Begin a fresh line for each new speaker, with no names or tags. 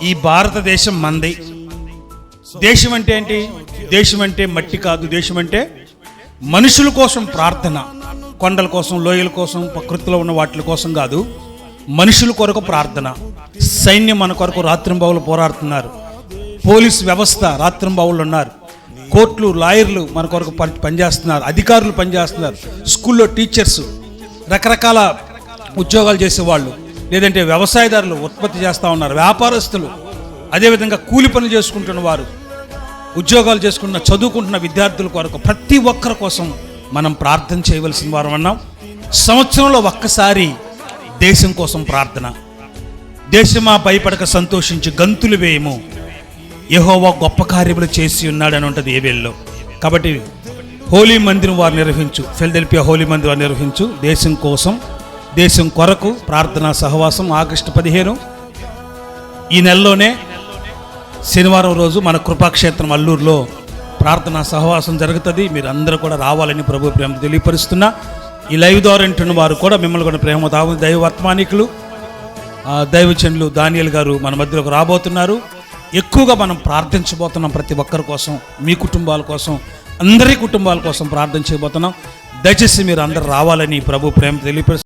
ఈ భారతదేశం మంది. దేశం అంటే ఏంటి? దేశం అంటే మట్టి కాదు. దేశం అంటే మనుషుల కోసం ప్రార్థన. కొండల కోసం, లోయల కోసం, ప్రకృతిలో ఉన్న వాటి కోసం కాదు, మనుషుల కొరకు ప్రార్థన. సైన్యం మన కొరకు రాత్రింబవళ్ళు పోరాడుతున్నారు. పోలీస్ వ్యవస్థ రాత్రింబవళ్ళు ఉన్నారు. కోర్టులు, లాయర్లు మన కొరకు పనిచేస్తున్నారు. అధికారులు పనిచేస్తున్నారు. స్కూల్లో టీచర్స్, రకరకాల ఉద్యోగాలు చేసేవాళ్ళు, లేదంటే వ్యవసాయదారులు ఉత్పత్తి చేస్తూ ఉన్నారు. వ్యాపారస్తులు, అదేవిధంగా కూలి పనులు చేసుకుంటున్న వారు, ఉద్యోగాలు చేసుకుంటున్న, చదువుకుంటున్న విద్యార్థుల కొరకు, ప్రతి ఒక్కరి కోసం మనం ప్రార్థన చేయవలసిన వారం అన్నాం. సంవత్సరంలో ఒక్కసారి దేశం కోసం ప్రార్థన. దేశమా భయపడక సంతోషించి గంతులు వేయము, యెహోవా గొప్ప కార్యములు చేసి ఉన్నాడని ఉంటుంది ఏబేల్లో. కాబట్టి హోలీ మందిరం వారు నిర్వహించు, ఫిలదెల్ఫియా హోలీ మందిరం వారు నిర్వహించు దేశం కోసం, దేశం కొరకు ప్రార్థనా సహవాసం ఆగస్టు 15 ఈ నెలలోనే శనివారం రోజు మన కృపాక్షేత్రం అల్లూరులో ప్రార్థనా సహవాసం జరుగుతుంది. మీరు అందరూ కూడా రావాలని ప్రభు ప్రేమ తెలియపరుస్తున్నా. ఈ లైవ్ ద్వారా వింటున్న వారు కూడా మిమ్మల్ని కూడా ప్రేమ దైవ వర్తమానికులు, దైవచనులు దానియేల్ గారు మన మధ్యలోకి రాబోతున్నారు. ఎక్కువగా మనం ప్రార్థించబోతున్నాం. ప్రతి ఒక్కరి కోసం, మీ కుటుంబాల కోసం, అందరి కుటుంబాల కోసం ప్రార్థన చేయబోతున్నాం. దయచేసి మీరు అందరూ రావాలని ప్రభు ప్రేమ తెలియపరుస్తున్నారు.